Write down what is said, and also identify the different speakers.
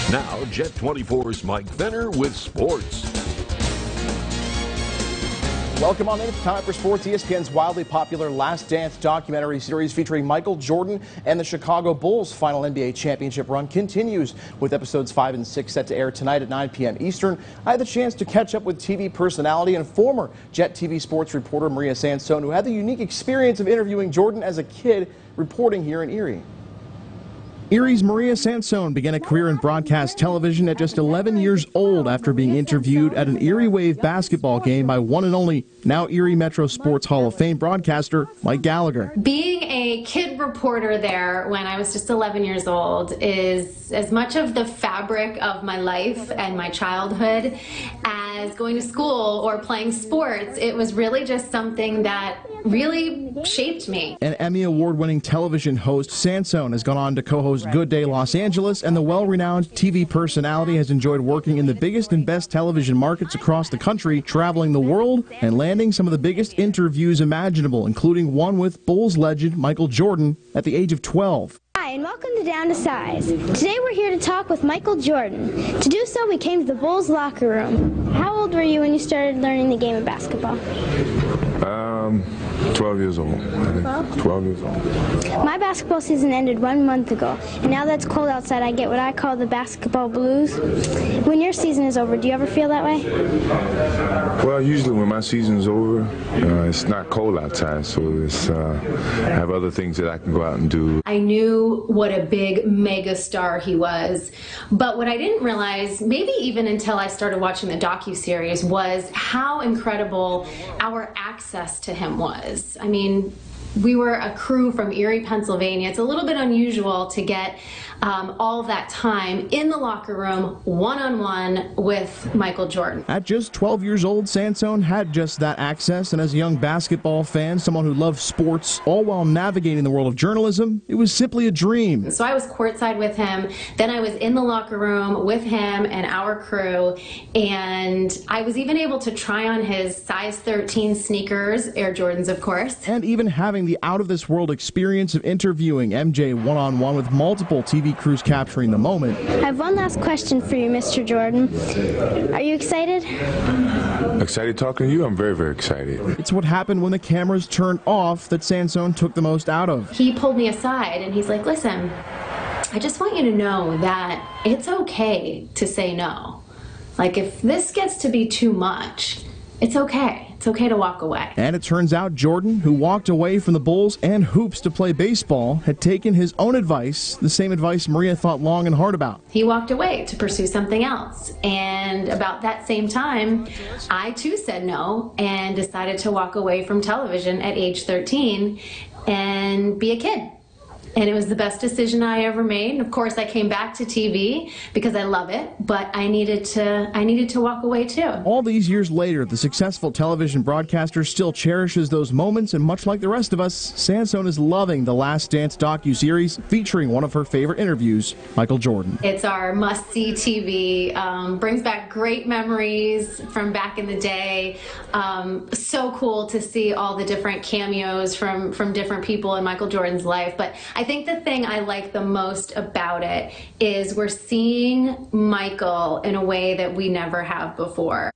Speaker 1: Now, Jet 24's Mike Fenner with sports.
Speaker 2: Welcome on in. It's time for sports. ESPN's wildly popular Last Dance documentary series featuring Michael Jordan and the Chicago Bulls' final NBA championship run continues with episodes 5 and 6 set to air tonight at 9 p.m. Eastern. I had the chance to catch up with TV personality and former Jet TV sports reporter Maria Sansone, who had the unique experience of interviewing Jordan as a kid reporting here in Erie. Erie's Maria Sansone began a career in broadcast television at just 11 years old after being interviewed at an Erie Wave basketball game by one and only now Erie Metro Sports Hall of Fame broadcaster Mike Gallagher.
Speaker 3: Being a kid reporter there when I was just 11 years old is as much of the fabric of my life and my childhood as going to school or playing sports. It was really just something that really shaped me.
Speaker 2: An Emmy Award-winning television host, Sansone has gone on to co-host Good Day Los Angeles, and the well-renowned TV personality has enjoyed working in the biggest and best television markets across the country, traveling the world and landing some of the biggest interviews imaginable, including one with Bulls legend Michael Jordan at the age of 12.
Speaker 4: Hi, and welcome to Down to Size. Today we're here to talk with Michael Jordan. To do so, we came to the Bulls locker room. How old were you when you started learning the game of basketball?
Speaker 5: 12 years old. 12 years old.
Speaker 4: My basketball season ended 1 month ago, and now that it's cold outside, I get what I call the basketball blues. When your season is over, do you ever feel that way?
Speaker 5: Well, usually when my season's over, it's not cold outside, so it's, I have other things that I can go out and do.
Speaker 3: I knew what a big mega star he was, but what I didn't realize, maybe even until I started watching the docuseries, was how incredible our access to him was. I mean, we were a crew from Erie, Pennsylvania. It's a little bit unusual to get all that time in the locker room, one-on-one with Michael Jordan.
Speaker 2: At just 12 years old, Sansone had just that access, and as a young basketball fan, someone who loved sports, all while navigating the world of journalism, it was simply a dream.
Speaker 3: So I was courtside with him, then I was in the locker room with him and our crew, and I was even able to try on his size 13 sneakers, Air Jordans of course.
Speaker 2: And even having the out-of-this-world experience of interviewing MJ one-on-one with multiple TV crews capturing the moment.
Speaker 4: I have one last question for you, Mr. Jordan. Are you excited?
Speaker 5: Excited talking to you? I'm very, very excited.
Speaker 2: It's what happened when the cameras turned off that Sansone took the most out of.
Speaker 3: He pulled me aside and he's like, listen, I just want you to know that it's okay to say no. Like, if this gets to be too much, it's okay. It's okay to walk away.
Speaker 2: And it turns out Jordan, who walked away from the Bulls and hoops to play baseball, had taken his own advice, the same advice Maria thought long and hard about.
Speaker 3: He walked away to pursue something else. And about that same time, I too said no and decided to walk away from television at age 13 and be a kid. And it was the best decision I ever made. And of course, I came back to TV because I love it, but I needed to walk away too.
Speaker 2: All these years later, the successful television broadcaster still cherishes those moments, and much like the rest of us, Sansone is loving the Last Dance docuseries featuring one of her favorite interviews, Michael Jordan.
Speaker 3: It's our must-see TV. Brings back great memories from back in the day. So cool to see all the different cameos from different people in Michael Jordan's life. But I think the thing I like the most about it is we're seeing Michael in a way that we never have before.